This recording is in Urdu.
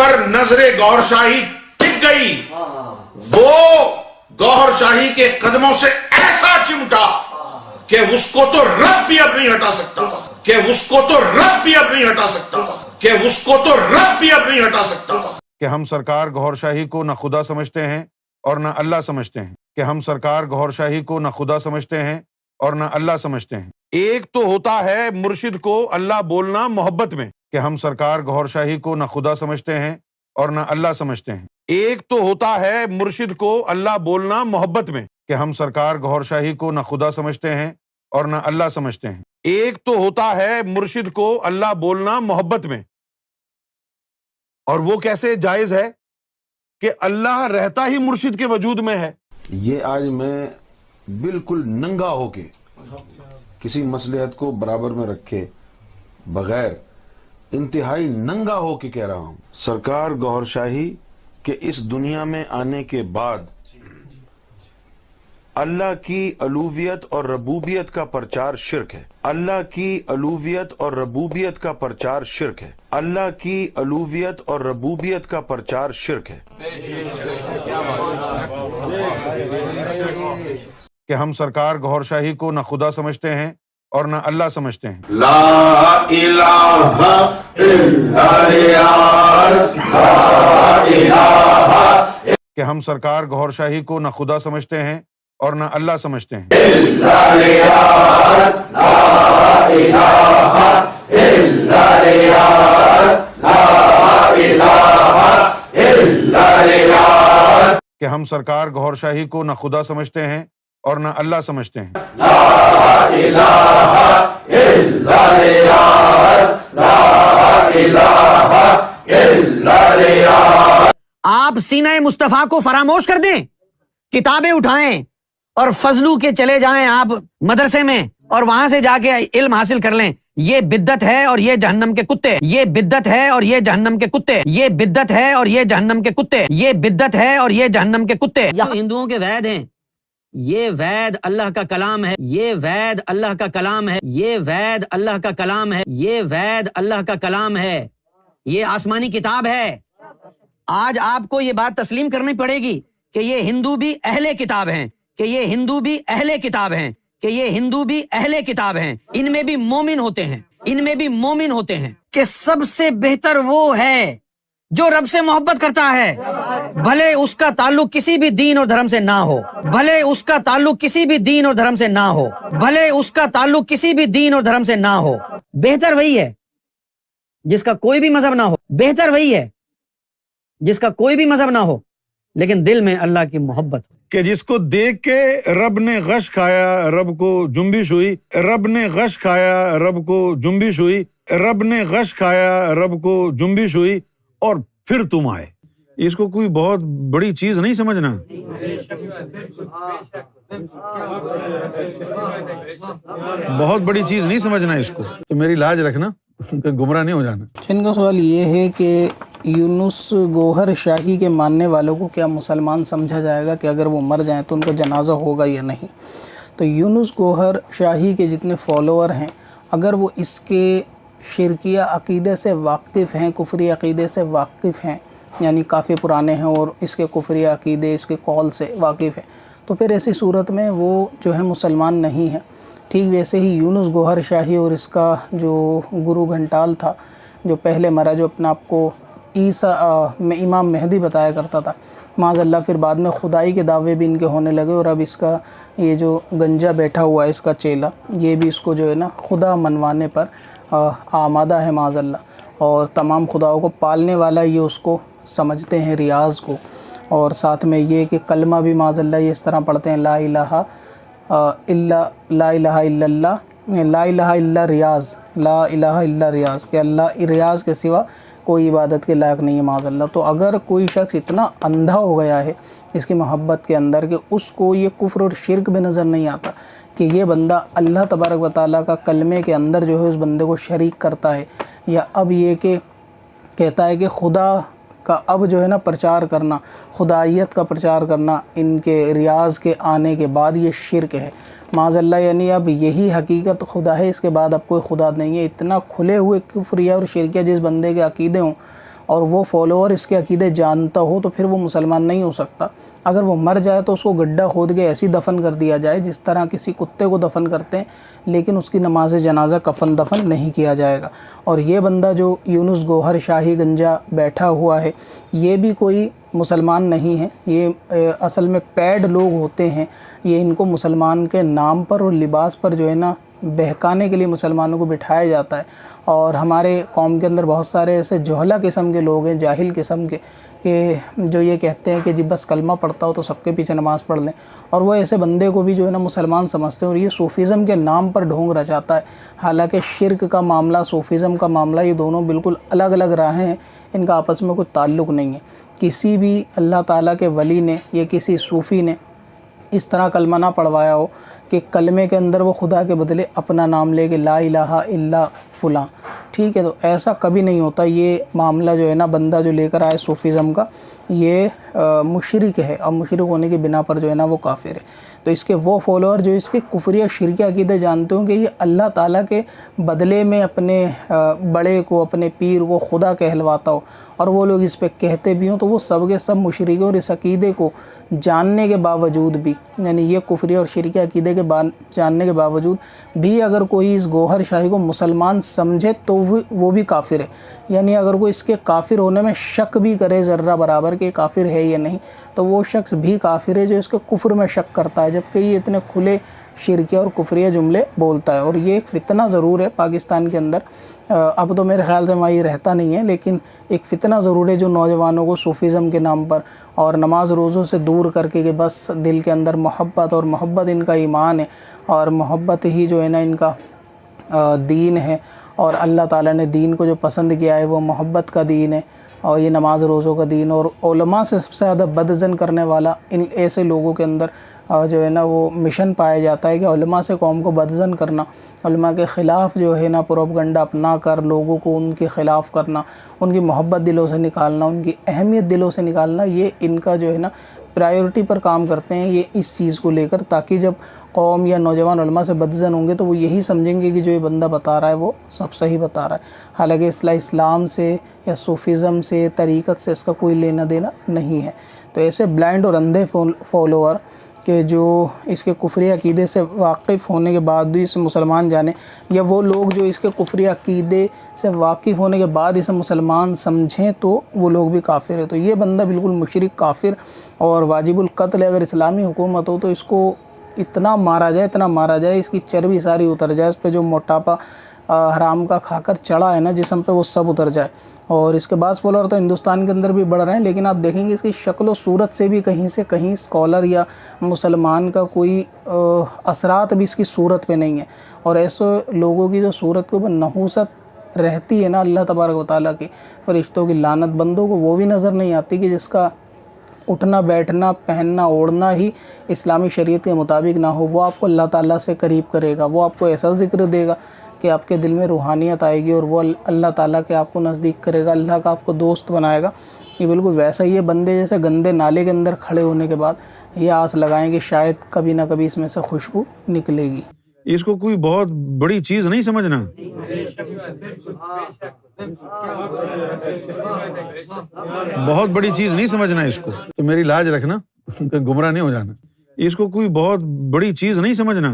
پر نظر گوھر شاہی ٹک گئی، وہ گوھر شاہی کے قدموں سے ایسا چمٹا کہ اس کو تو رب بھی اب نہیں ہٹا سکتا، کہ اس کو تو رب بھی اب نہیں ہٹا سکتا، کہ اس کو تو رب بھی اب نہیں ہٹا سکتا۔ کہ ہم سرکار گوھر شاہی کو نہ خدا سمجھتے ہیں اور نہ اللہ سمجھتے ہیں، کہ ہم سرکار گوھر شاہی کو نہ خدا سمجھتے ہیں اور نہ اللہ سمجھتے ہیں۔ ایک تو ہوتا ہے مرشد کو اللہ بولنا محبت میں، کہ ہم سرکار گوھر شاہی کو نہ خدا سمجھتے ہیں اور نہ اللہ سمجھتے ہیں۔ ایک تو ہوتا ہے مرشد کو اللہ بولنا محبت میں، کہ ہم سرکار گوھر شاہی کو نہ خدا سمجھتے ہیں اور نہ اللہ سمجھتے ہیں۔ ایک تو ہوتا ہے مرشد کو اللہ بولنا محبت میں، اور وہ کیسے جائز ہے کہ اللہ رہتا ہی مرشد کے وجود میں ہے۔ یہ آج میں بالکل ننگا ہو کے کسی مصلحت کو برابر میں رکھے بغیر انتہائی ننگا ہو کے کہہ رہا ہوں، سرکار گوھر شاہی کے اس دنیا میں آنے کے بعد اللہ کی الوہیت اور ربوبیت کا پرچار شرک ہے، اللہ کی الوہیت اور ربوبیت کا پرچار شرک ہے، اللہ کی الوہیت اور ربوبیت کا پرچار شرک ہے۔ کہ ہم سرکار گوھر شاہی کو نہ خدا سمجھتے ہیں اور نہ اللہ سمجھتے ہیں۔ لا الہ الا ریاض، لا الہ کہ ہم سرکار گوھر شاہی کو نہ خدا سمجھتے ہیں اور نہ اللہ سمجھتے ہیں۔ الا ریاض، لا الہ الا ریاض، لا الہ الا ریاض۔ کہ ہم سرکار گوھر شاہی کو نہ خدا سمجھتے ہیں اور نہ اللہ سمجھتے ہیں۔ لا الہ الا ریاض، لا الہ الا ریاض۔ آپ سینہ مصطفیٰ کو فراموش کر دیں، کتابیں اٹھائیں اور فضلو کے چلے جائیں آپ مدرسے میں اور وہاں سے جا کے علم حاصل کر لیں۔ یہ بدعت ہے اور یہ جہنم کے کتے، یہ بدعت ہے اور یہ جہنم کے کتے، یہ بدعت ہے اور یہ جہنم کے کتے، یہ بدعت ہے اور یہ جہنم کے کتے۔ یہ ہندوؤں کے وید ہیں، یہ وید اللہ کا کلام ہے، یہ وید اللہ کا کلام ہے، یہ وید اللہ کا کلام ہے، یہ وید اللہ کا کلام ہے، یہ آسمانی کتاب ہے۔ آج آپ کو یہ بات تسلیم کرنی پڑے گی کہ یہ ہندو بھی اہل کتاب ہیں، کہ یہ ہندو بھی اہل کتاب ہیں، کہ یہ ہندو بھی اہل کتاب ہیں، ان میں بھی مومن ہوتے ہیں، ان میں بھی مومن ہوتے ہیں۔ کہ سب سے بہتر وہ ہے جو رب سے محبت کرتا ہے، بھلے اس کا تعلق کسی بھی دین اور دھرم سے نہ ہو، بھلے اس کا تعلق کسی بھی دین اور دھرم سے نہ ہو، بھلے اس کا تعلق کسی بھی دین اور دھرم سے نہ ہو۔ بہتر وہی ہے جس کا کوئی بھی مذہب نہ ہو، بہتر وہی ہے جس کا کوئی بھی مذہب نہ ہو لیکن دل میں اللہ کی محبت ہو۔ کہ جس کو دیکھ کے رب نے غش کھایا، رب کو جنبش ہوئی، رب نے غش کھایا، رب کو جنبش ہوئی، رب نے غش کھایا، رب کو جنبش ہوئی، اور پھر تم آئے۔ اس کو کوئی بہت بڑی چیز نہیں سمجھنا، بہت بڑی چیز نہیں سمجھنا اس کو، تو میری لاج رکھنا کہ گمراہ نہیں ہو جانا۔ ان کا سوال یہ ہے کہ یونس گوھر شاہی کے ماننے والوں کو کیا مسلمان سمجھا جائے گا کہ اگر وہ مر جائیں تو ان کا جنازہ ہوگا یا نہیں؟ تو یونس گوھر شاہی کے جتنے فالوور ہیں، اگر وہ اس کے شرکیہ عقیدے سے واقف ہیں، کفری عقیدے سے واقف ہیں، یعنی کافی پرانے ہیں اور اس کے کفری عقیدے، اس کے قول سے واقف ہیں، تو پھر ایسی صورت میں وہ جو ہے مسلمان نہیں ہیں۔ ٹھیک ویسے ہی یونس گوھر شاہی اور اس کا جو گرو گھنٹال تھا، جو پہلے مرا، جو اپنا آپ کو امام مہدی بتایا کرتا تھا، معاذ اللہ پھر بعد میں خدائی کے دعوے بھی ان کے ہونے لگے، اور اب اس کا یہ جو گنجا بیٹھا ہوا ہے اس کا چیلا، یہ بھی اس کو جو ہے نا خدا منوانے پر آمادہ ہے معاذ اللہ، اور تمام خداؤں کو پالنے والا یہ اس کو سمجھتے ہیں، ریاض کو، اور ساتھ میں یہ کہ کلمہ بھی معاذ اللہ یہ اس طرح پڑھتے ہیں، لا الہ الا اللہ، لا الہ الا ریاض، لا الہ الا ریاض، کہ اللہ ریاض کے سوا کوئی عبادت کے لائق نہیں ہے معاذ اللہ۔ تو اگر کوئی شخص اتنا اندھا ہو گیا ہے اس کی محبت کے اندر کہ اس کو یہ کفر اور شرک بھی نظر نہیں آتا کہ یہ بندہ اللہ تبارک و تعالیٰ کا کلمے کے اندر جو ہے اس بندے کو شریک کرتا ہے، یا اب یہ کہ کہتا ہے کہ خدا کا اب جو ہے نا پرچار کرنا، خدائیت کا پرچار کرنا ان کے ریاض کے آنے کے بعد یہ شرک ہے معاذ اللہ، یعنی اب یہی حقیقت خدا ہے، اس کے بعد اب کوئی خدا نہیں ہے۔ اتنا کھلے ہوئے کفریہ اور شرکیہ جس بندے کے عقیدے ہوں اور وہ فالوور اس کے عقیدے جانتا ہو تو پھر وہ مسلمان نہیں ہو سکتا. اگر وہ مر جائے تو اس کو گڈھا کھود کے ایسی دفن کر دیا جائے جس طرح کسی کتے کو دفن کرتے ہیں, لیکن اس کی نماز جنازہ کفن دفن نہیں کیا جائے گا. اور یہ بندہ جو یونس گوہر شاہی گنجا بیٹھا ہوا ہے, یہ بھی کوئی مسلمان نہیں ہے. یہ اصل میں پیڈ لوگ ہوتے ہیں. یہ ان کو مسلمان کے نام پر اور لباس پر جو ہے نا بہکانے کے لیے مسلمانوں کو بٹھایا جاتا ہے. اور ہمارے قوم کے اندر بہت سارے ایسے جوہلا قسم کے لوگ ہیں, جاہل قسم کے, کہ جو یہ کہتے ہیں کہ جی بس کلمہ پڑھتا ہو تو سب کے پیچھے نماز پڑھ لیں, اور وہ ایسے بندے کو بھی جو ہے نا مسلمان سمجھتے ہیں. اور یہ صوفیزم کے نام پر ڈھونگ رچاتا ہے. حالانکہ شرک کا معاملہ, صوفیزم کا معاملہ, یہ دونوں بالکل الگ الگ راہیں ہیں, ان کا آپس میں کوئی تعلق نہیں ہے. کسی بھی اللہ تعالیٰ کے ولی نے یا کسی صوفی نے اس طرح کلمہ نہ پڑھوایا ہو کہ کلمے کے اندر وہ خدا کے بدلے اپنا نام لے کہ لا الہ الا فلاں. ٹھیک ہے, تو ایسا کبھی نہیں ہوتا. یہ معاملہ جو ہے نا بندہ جو لے کر آئے صوفیزم کا, یہ مشرک ہے, اور مشرک ہونے کی بنا پر جو ہے نا وہ کافر ہے. تو اس کے وہ فالوور جو اس کے کفری اور شرکی عقیدے جانتے ہوں کہ یہ اللہ تعالیٰ کے بدلے میں اپنے بڑے کو, اپنے پیر کو خدا کہلواتا ہو, اور وہ لوگ اس پہ کہتے بھی ہوں, تو وہ سب کے سب مشرک اور اس عقیدے کو جاننے کے باوجود بھی, یعنی یہ کفری اور شرکی عقیدے کے جاننے کے باوجود بھی اگر کوئی اس گوہر شاہی کو مسلمان سمجھے تو وہ بھی کافر ہے. یعنی اگر کوئی اس کے کافر ہونے میں شک بھی کرے ذرہ برابر کہ کافر ہے یا نہیں, تو وہ شخص بھی کافر ہے جو اس کے کفر میں شک کرتا ہے, جبکہ یہ اتنے کھلے شرکیہ اور کفریہ جملے بولتا ہے. اور یہ ایک فتنہ ضرور ہے پاکستان کے اندر. اب تو میرے خیال سے وہاں یہ رہتا نہیں ہے, لیکن ایک فتنہ ضرور ہے جو نوجوانوں کو صوفیزم کے نام پر اور نماز روزوں سے دور کر کے کہ بس دل کے اندر محبت, اور محبت ان کا ایمان ہے, اور محبت ہی جو ہے نا ان کا دین ہے, اور اللہ تعالیٰ نے دین کو جو پسند کیا ہے وہ محبت کا دین ہے, اور یہ نماز روزوں کا دین. اور علماء سے سب سے زیادہ بدظن کرنے والا ان ایسے لوگوں کے اندر جو ہے نا وہ مشن پایا جاتا ہے کہ علماء سے قوم کو بدظن کرنا, علماء کے خلاف جو ہے نا پروپیگنڈا اپنا کر لوگوں کو ان کے خلاف کرنا, ان کی محبت دلوں سے نکالنا, ان کی اہمیت دلوں سے نکالنا. یہ ان کا جو ہے نا پرائیورٹی پر کام کرتے ہیں یہ اس چیز کو لے کر, تاکہ جب قوم یا نوجوان علماء سے بدظن ہوں گے تو وہ یہی سمجھیں گے کہ جو یہ بندہ بتا رہا ہے وہ سب صحیح بتا رہا ہے. حالانکہ اسلام سے یا صوفیزم سے, طریقت سے اس کا کوئی لینا دینا نہیں ہے. تو ایسے بلائنڈ اور اندھے فالوور کہ جو اس کے کفری عقیدے سے واقف ہونے کے بعد بھی اسے مسلمان جانے, یا وہ لوگ جو اس کے کفری عقیدے سے واقف ہونے کے بعد اسے مسلمان سمجھیں تو وہ لوگ بھی کافر ہے. تو یہ بندہ بالکل مشرک, کافر اور واجب القتل ہے. اگر اسلامی حکومت ہو تو اس کو اتنا مارا جائے, اس کی چربی ساری اتر جائے, اس پہ جو موٹاپا حرام کا کھا کر چڑھا ہے نا جسم پہ وہ سب اتر جائے. اور اس کے بعد فالوور تو ہندوستان کے اندر بھی بڑھ رہے ہیں, لیکن آپ دیکھیں گے اس کی شکل و صورت سے بھی کہیں سے کہیں اسکالر یا مسلمان کا کوئی اثرات بھی اس کی صورت پہ نہیں ہے. اور ایسے لوگوں کی جو صورت کے اوپر نحوست رہتی ہے نا اللہ تبارک و تعالیٰ کی, فرشتوں کی لعنت, بندوں کو وہ بھی نظر نہیں آتی کہ جس کا اٹھنا بیٹھنا پہننا اوڑھنا ہی اسلامی شریعت کے مطابق نہ ہو. وہ آپ کو اللہ تعالیٰ سے قریب کرے گا, وہ آپ کو ایسا ذکر دے گا کہ آپ کے دل میں روحانیت آئے گی, اور وہ اللہ تعالیٰ کے آپ کو نزدیک کرے گا, اللہ کا آپ کو دوست بنائے گا. یہ بالکل ویسا ہی ہے بندے جیسے گندے نالے کے اندر کھڑے ہونے کے بعد یہ آس لگائیں کہ شاید کبھی نہ کبھی اس میں سے خوشبو نکلے گی. اس کو کوئی بہت بڑی چیز نہیں سمجھنا, بہت بڑی چیز نہیں سمجھنا اس کو. تو میری لاج رکھنا کہ گمراہ نہیں ہو جانا. اس کو کوئی بہت بڑی چیز نہیں سمجھنا.